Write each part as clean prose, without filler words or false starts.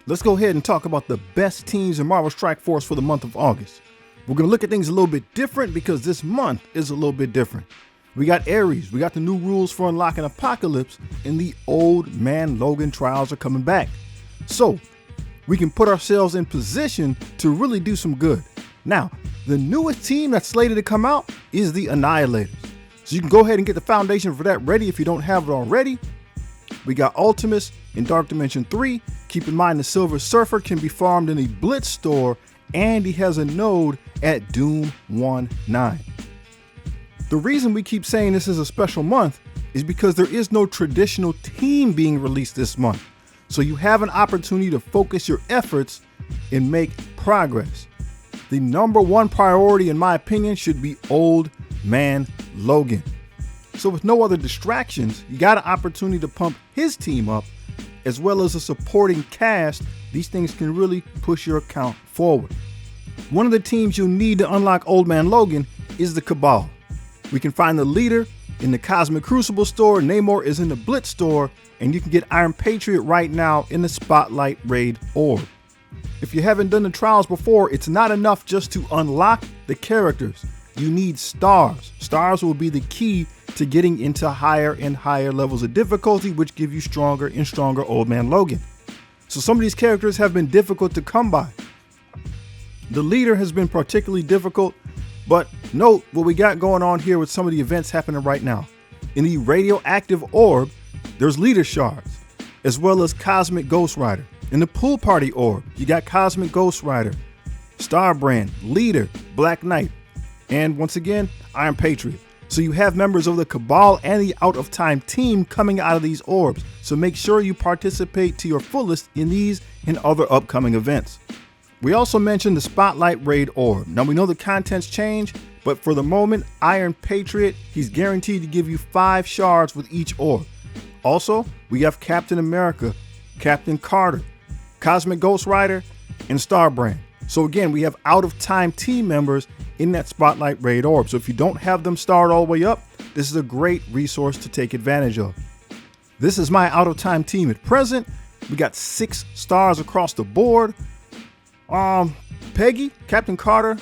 let's go ahead and talk about the best teams in Marvel Strike Force for the month of August. We're going to look at things a little bit different because this month is a little bit different. We got Ares, we got the new rules for unlocking Apocalypse, and the Old Man Logan trials are coming back. So we can put ourselves in position to really do some good. Now, the newest team that's slated to come out is the Annihilators. So you can go ahead and get the foundation for that ready if you don't have it already. We got Ultimus in Dark Dimension 3. Keep in mind the Silver Surfer can be farmed in the Blitz store, and he has a node at Doom 1-9. The reason we keep saying this is a special month is because there is no traditional team being released this month. So you have an opportunity to focus your efforts and make progress. The number one priority, in my opinion, should be Old Man Logan. So with no other distractions, you got an opportunity to pump his team up, as well as a supporting cast. These things can really push your account forward. One of the teams you'll need to unlock Old Man Logan is the Cabal. We can find the leader in the Cosmic Crucible store, Namor is in the Blitz store, and you can get Iron Patriot right now in the Spotlight Raid orb. If you haven't done the trials before, it's not enough just to unlock the characters. You need stars. Stars will be the key to getting into higher and higher levels of difficulty, which give you stronger and stronger Old Man Logan. So some of these characters have been difficult to come by. The leader has been particularly difficult, but note what we got going on here with some of the events happening right now. In the radioactive orb, there's leader shards, as well as Cosmic Ghost Rider. In the pool party orb, you got Cosmic Ghost Rider, Starbrand, Leader, Black Knight, and once again, Iron Patriot. So you have members of the Cabal and the Out of Time team coming out of these orbs. So make sure you participate to your fullest in these and other upcoming events. We also mentioned the Spotlight Raid orb. Now we know the contents change, but for the moment, Iron Patriot, he's guaranteed to give you 5 shards with each orb. Also, we have Captain America, Captain Carter, Cosmic Ghost Rider, and Starbrand. So again, we have Out of Time team members in that Spotlight Raid orb. So if you don't have them starred all the way up, this is a great resource to take advantage of. This is my Out of Time team at present. We got 6 stars across the board. Peggy, Captain Carter,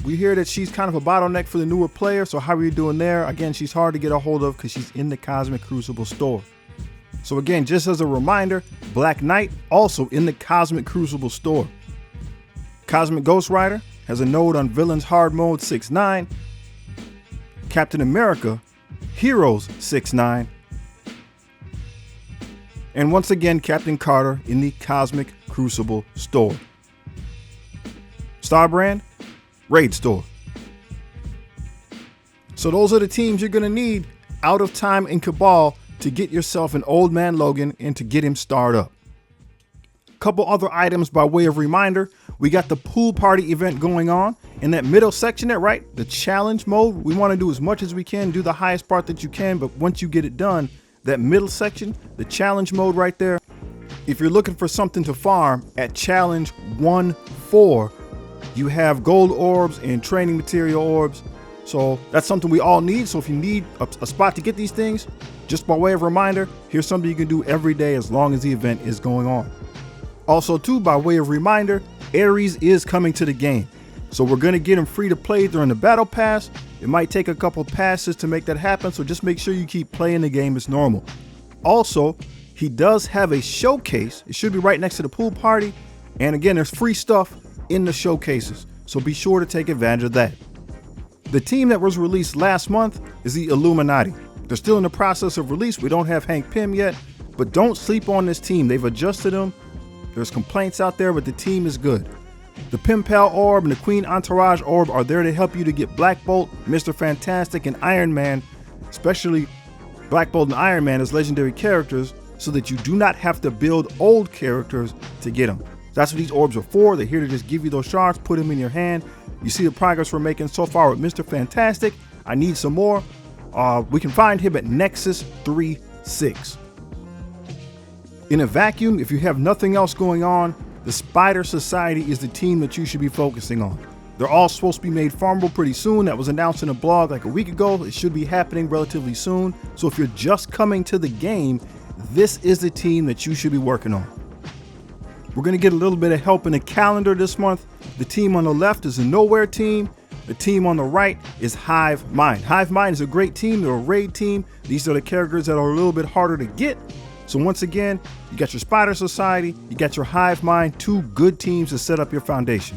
we hear that she's kind of a bottleneck for the newer player. So how are you doing there? Again, she's hard to get a hold of because she's in the Cosmic Crucible store. So again, just as a reminder, Black Knight also in the Cosmic Crucible store. Cosmic Ghost Rider has a node on Villains Hard Mode 6-9. Captain America, Heroes 6-9. And once again, Captain Carter in the Cosmic Crucible store. Starbrand, Raid store. So those are the teams you're going to need Out of Time and Cabal to get yourself an Old Man Logan and to get him starred up. Couple other items by way of reminder. We got the pool party event going on in that middle section there, right? The challenge mode. We want to do as much as we can, do the highest part that you can, but once you get it done, that middle section, the challenge mode right there. If you're looking for something to farm at challenge 1-4, you have gold orbs and training material orbs. So that's something we all need. So if you need a spot to get these things, just by way of reminder, here's something you can do every day as long as the event is going on. Also too, by way of reminder, Ares is coming to the game. So we're going to get him free to play during the battle pass. It might take a couple passes to make that happen. So just make sure you keep playing the game as normal. Also, he does have a showcase. It should be right next to the pool party. And again, there's free stuff in the showcases. So be sure to take advantage of that. The team that was released last month is the Illuminati. They're still in the process of release. We don't have Hank Pym yet, but don't sleep on this team. They've adjusted them. There's complaints out there, but the team is good. The Pen Pal Orb and the Queen Entourage Orb are there to help you to get Black Bolt, Mr. Fantastic, and Iron Man, especially Black Bolt and Iron Man as legendary characters, so that you do not have to build old characters to get them. That's what these orbs are for. They're here to just give you those shards, put them in your hand. You see the progress we're making so far with Mr. Fantastic. I need some more. We can find him at Nexus 3-6. In a vacuum, if you have nothing else going on, the Spider Society is the team that you should be focusing on. They're all supposed to be made farmable pretty soon. That was announced in a blog like a week ago. It should be happening relatively soon. So if you're just coming to the game, this is the team that you should be working on. We're going to get a little bit of help in the calendar this month. The team on the left is a nowhere team. The team on the right is Hive Mind. Hive Mind is a great team. They're a raid team. These are the characters that are a little bit harder to get. So once again, you got your Spider Society, you got your Hive Mind, two good teams to set up your foundation.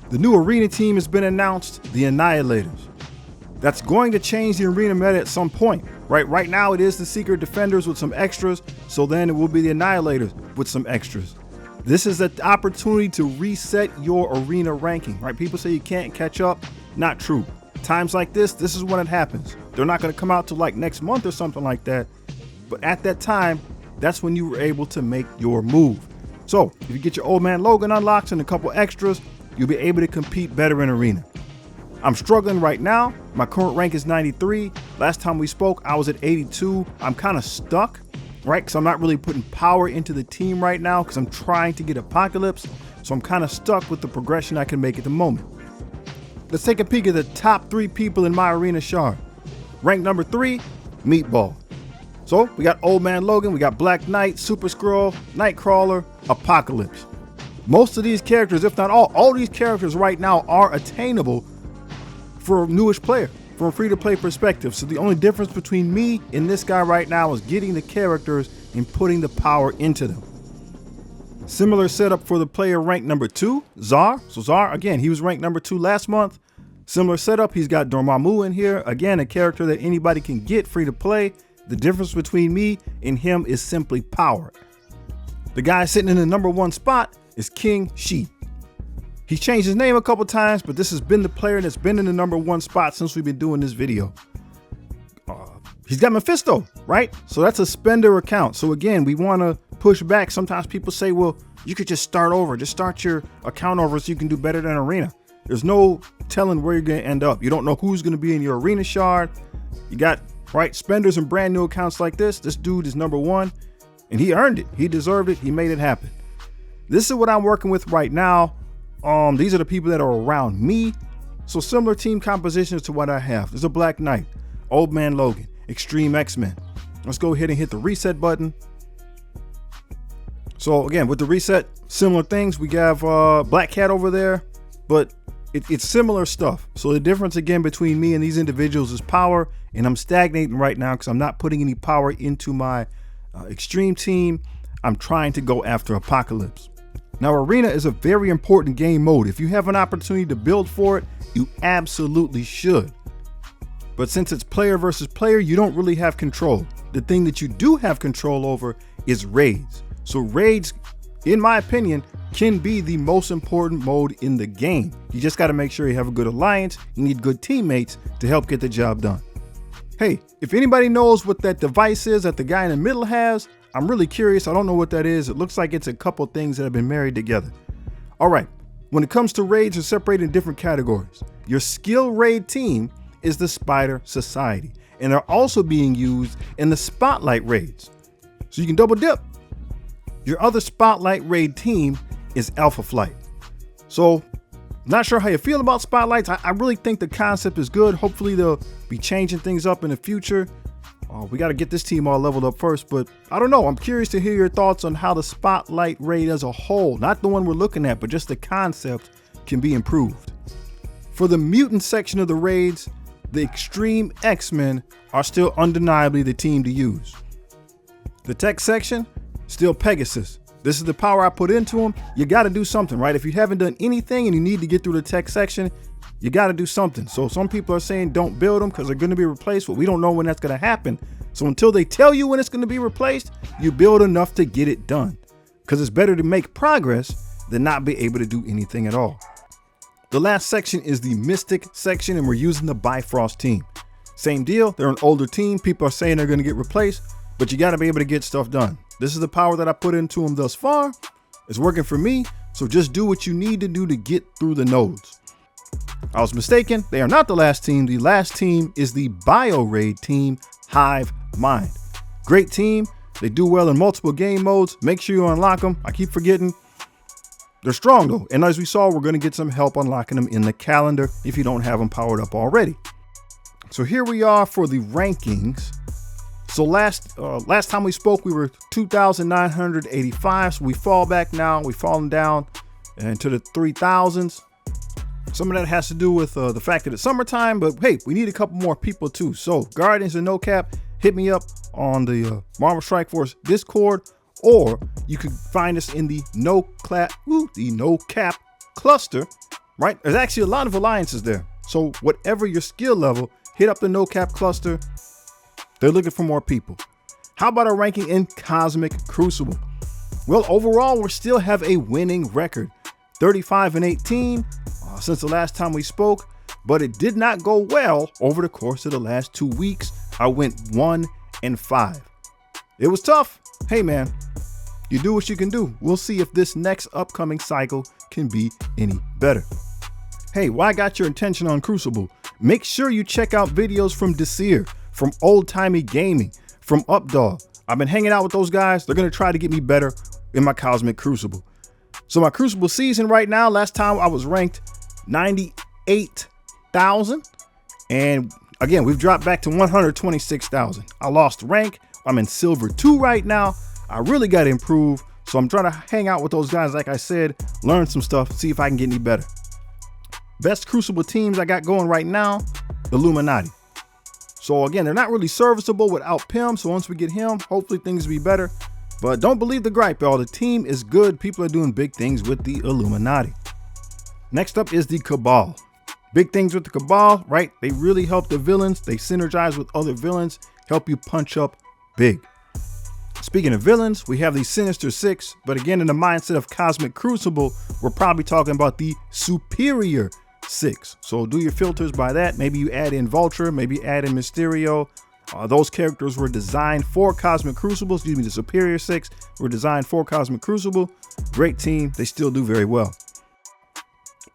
The new arena team has been announced, the Annihilators. That's going to change the arena meta at some point. Right now it is the Secret Defenders with some extras, so then it will be the Annihilators with some extras. This is an opportunity to reset your arena ranking, right? People say you can't catch up. Not true. Times like this is when it happens. They're not going to come out till like next month or something like that. But at that time, that's when you were able to make your move. So if you get your Old Man Logan unlocks and a couple extras, you'll be able to compete better in arena. I'm struggling right now. My current rank is 93. Last time we spoke, I was at 82. I'm kind of stuck, right? Because I'm not really putting power into the team right now because I'm trying to get Apocalypse. So I'm kind of stuck with the progression I can make at the moment. Let's take a peek at the top 3 people in my arena shard. Rank number 3, Meatball. So we got Old Man Logan, we got Black Knight, Super Skrull, Nightcrawler, Apocalypse. Most of these characters, if not all these characters right now are attainable for a newish player, from a free-to-play perspective. So the only difference between me and this guy right now is getting the characters and putting the power into them. Similar setup for the player ranked number 2, Czar. So Czar, again, he was ranked number 2 last month. Similar setup, he's got Dormammu in here. Again, a character that anybody can get free to play. The difference between me and him is simply power. The guy sitting in the number 1 spot is King Shi. He's changed his name a couple times, but this has been the player that's been in the number 1 spot since we've been doing this video. He's got Mephisto, right? So that's a spender account. So again, we want to push back. Sometimes people say, well, you could just start over. Just start your account over so you can do better than arena. There's no telling where you're going to end up. You don't know who's going to be in your arena shard. You got, right, spenders and brand new accounts like this. This dude is number 1 and he earned it. He deserved it. He made it happen. This is what I'm working with right now. These are the people that are around me. So similar team compositions to what I have. There's a Black Knight, Old Man Logan, Extreme X-Men. Let's go ahead and hit the reset button. So again, with the reset, similar things. We have Black Cat over there, but it's similar stuff. So the difference again between me and these individuals is power, and I'm stagnating right now because I'm not putting any power into my extreme team. I'm trying to go after Apocalypse. Now, arena is a very important game mode. If you have an opportunity to build for it, you absolutely should. But since it's player versus player, you don't really have control. The thing that you do have control over is raids. So raids, in my opinion, can be the most important mode in the game. You just got to make sure you have a good alliance. You need good teammates to help get the job done. Hey, if anybody knows what that device is that the guy in the middle has, I'm really curious. I don't know what that is. It looks like it's a couple things that have been married together. All right. When it comes to raids, they're separated in different categories. Your skill raid team is the Spider Society, and they're also being used in the Spotlight raids. So you can double dip. Your other Spotlight raid team is Alpha Flight. So not sure how you feel about Spotlights. I really think the concept is good. Hopefully they'll be changing things up in the future. We got to get this team all leveled up first, but I don't know. I'm curious to hear your thoughts on how the Spotlight raid as a whole, not the one we're looking at, but just the concept, can be improved. For the mutant section of the raids, the Extreme X-Men are still undeniably the team to use. The tech section, still Pegasus. This is the power I put into them. You got to do something, right? If you haven't done anything and you need to get through the tech section, you got to do something. So some people are saying don't build them because they're going to be replaced, but we don't know when that's going to happen. So until they tell you when it's going to be replaced, you build enough to get it done, because it's better to make progress than not be able to do anything at all. The last section is the Mystic section, and we're using the Bifrost team. Same deal. They're an older team. People are saying they're going to get replaced, but you got to be able to get stuff done. This is the power that I put into them thus far. It's working for me. So just do what you need to do to get through the nodes. I was mistaken. They are not the last team. The last team is the Bio Raid team, Hive Mind. Great team. They do well in multiple game modes. Make sure you unlock them. I keep forgetting. They're strong though. And as we saw, we're going to get some help unlocking them in the calendar if you don't have them powered up already. So here we are for the rankings. So last time we spoke, we were 2,985. So we fall back now. We've fallen down into the 3,000s. Some of that has to do with the fact that it's summertime, but hey, we need a couple more people too. So Guardians and No Cap, hit me up on the Marvel Strike Force Discord, or you can find us in the No Cap cluster, right? There's actually a lot of alliances there. So whatever your skill level, hit up the No Cap cluster. They're looking for more people. How about our ranking in Cosmic Crucible? Well, overall, we still have a winning record, 35-18 since the last time we spoke, but it did not go well over the course of the last 2 weeks. I went 1-5. It was tough. Hey man, you do what you can do. We'll see if this next upcoming cycle can be any better. Hey, why I got your attention on Crucible? Make sure you check out videos from Desir, from Old Timey Gaming, from Updog. I've been hanging out with those guys. They're going to try to get me better in my Cosmic Crucible. So my Crucible season right now, last time I was ranked 98,000. And again, we've dropped back to 126,000. I lost rank. I'm in Silver 2 right now. I really got to improve. So I'm trying to hang out with those guys, like I said, learn some stuff, see if I can get any better. Best Crucible teams I got going right now, Illuminati. So again, they're not really serviceable without Pim. So once we get him, hopefully things will be better. But don't believe the gripe, y'all. The team is good. People are doing big things with the Illuminati. Next up is the Cabal. Big things with the Cabal, right? They really help the villains. They synergize with other villains, help you punch up big. Speaking of villains, we have the Sinister Six, but again, in the mindset of Cosmic Crucible, we're probably talking about the Superior Six. So do your filters by that. Maybe you add in Vulture, maybe add in Mysterio. Those characters were designed for Cosmic Crucible. Excuse me, the Superior Six were designed for Cosmic Crucible. Great team. They still do very well.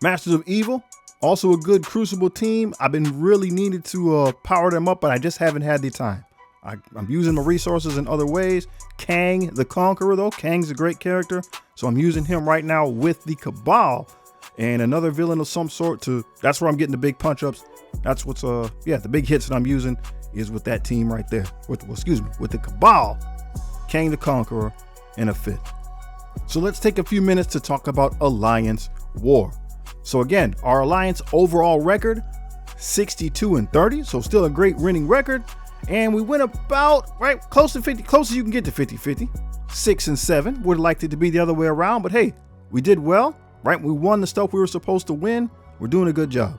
Masters of Evil, also a good Crucible team. I've been really needed to power them up, but I just haven't had the time. I'm using my resources in other ways. Kang the Conqueror, though. Kang's a great character, so I'm using him right now with the Cabal and another villain of some sort. That's where I'm getting the big punch-ups. That's what's the big hits that I'm using is with that team right there. With the Cabal, Kang the Conqueror, and a fifth. So let's take a few minutes to talk about Alliance War. So again, our Alliance overall record, 62-30, so still a great winning record. And we went about right close to 50, close as you can get to 50-50, 6-7. Would have liked it to be the other way around, but hey, we did well, right? We won the stuff we were supposed to win. We're doing a good job.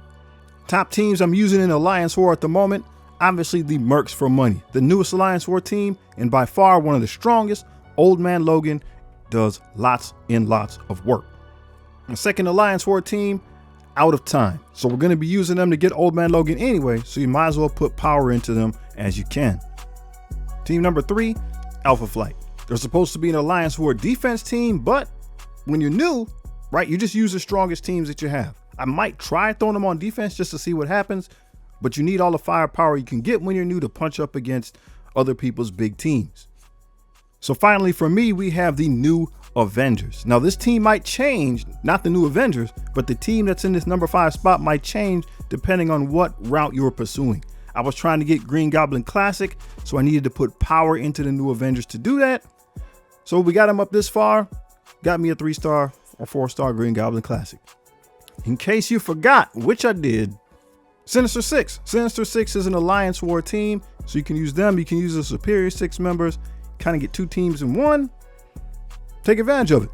Top teams I'm using in Alliance War at the moment, obviously the Mercs for money, the newest Alliance War team, and by far one of the strongest. Old Man Logan does lots and lots of work. The second Alliance War team, Out of Time. So we're going to be using them to get Old Man Logan anyway, so you might as well put power into them as you can. Team number 3, Alpha Flight. They're supposed to be an Alliance War defense team, but when you're new, right, you just use the strongest teams that you have. I might try throwing them on defense just to see what happens, but you need all the firepower you can get when you're new to punch up against other people's big teams. So finally, for me, we have the new Avengers. Now this team might change, not the new Avengers, but the team that's in this number 5 spot might change depending on what route you were pursuing. I was trying to get Green Goblin Classic, so I needed to put power into the new Avengers to do that. So we got him up this far, got me a 3-star or 4-star Green Goblin Classic. In case you forgot, which I did, Sinister Six. Sinister Six is an Alliance War team, so you can use them. You can use the Superior Six members, kind of get 2 teams in one. Take advantage of it.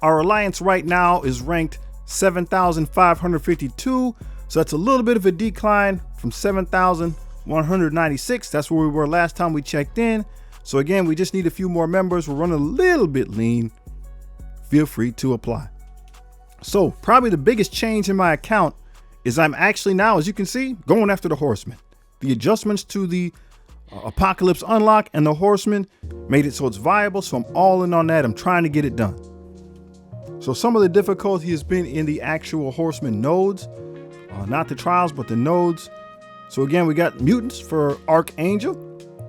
Our Alliance right now is ranked 7,552. So that's a little bit of a decline from 7,196. That's where we were last time we checked in. So again, we just need a few more members. We're running a little bit lean. Feel free to apply. So probably the biggest change in my account is I'm actually now, as you can see, going after the Horsemen. The adjustments to the Apocalypse Unlock and the Horsemen made it so it's viable. So I'm all in on that. I'm trying to get it done. So some of the difficulty has been in the actual Horseman nodes, not the trials, but the nodes. So again, we got mutants for Archangel.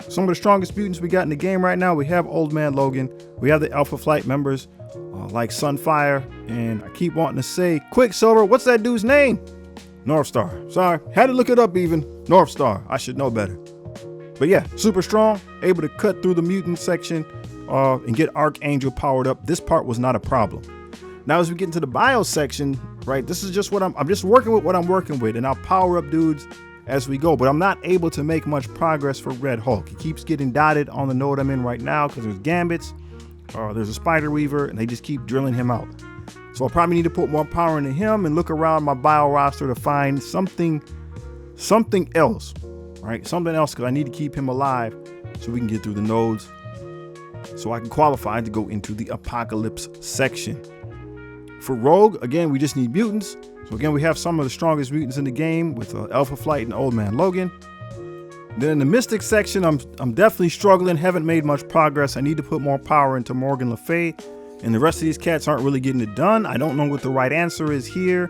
Some of the strongest mutants we got in the game right now. We have Old Man Logan. We have the Alpha Flight members like Sunfire. And I keep wanting to say Quicksilver. What's that dude's name? Northstar. Sorry, had to look it up even. Northstar. I should know better. But yeah, super strong, able to cut through the mutant section and get Archangel powered up. This part was not a problem. Now, as we get into the bio section, right, this is just what I'm just working with what I'm working with, and I'll power up dudes as we go, but I'm not able to make much progress for Red Hulk. He keeps getting dotted on the node I'm in right now because there's Gambits, there's a Spider Weaver, and they just keep drilling him out. So I probably need to put more power into him and look around my bio roster to find something else, right? Something else, because I need to keep him alive so we can get through the nodes so I can qualify to go into the Apocalypse section. For Rogue, again, we just need mutants. So again, we have some of the strongest mutants in the game with Alpha Flight and Old Man Logan. Then in the Mystic section, I'm definitely struggling, haven't made much progress. I need to put more power into Morgan Le Fay, and the rest of these cats aren't really getting it done. I don't know what the right answer is here.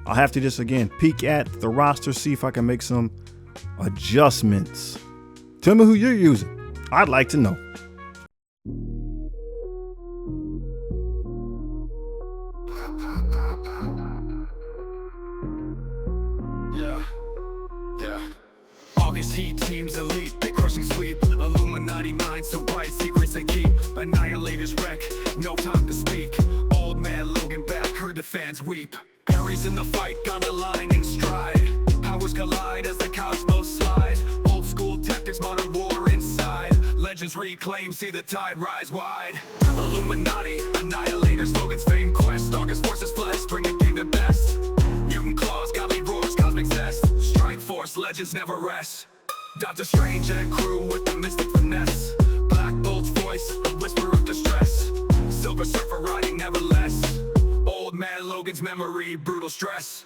I'll have to just, again, peek at the roster, see if I can make some adjustments. Tell me who you're using. I'd like to know. All these heat teams elite, they crushing sweep. Illuminati minds, so white secrets they keep. Annihilators wreck, no time to speak. Old Man Logan back, heard the fans weep. Perry's in the fight, got a line in stride. Powers collide as the cosmos slide. Old school tactics, modern war inside. Legends reclaim, see the tide rise wide. Illuminati, annihilators, Logan's fame quest. Darkest forces flesh, bring the game to best. Mutant claws, godly roars, cosmic zest. Strike force, legends never rest. Doctor Strange and crew with the mystic finesse. Black Bolt's voice, a whisper of distress. Silver Surfer riding never less. Old Man Logan's memory, brutal stress.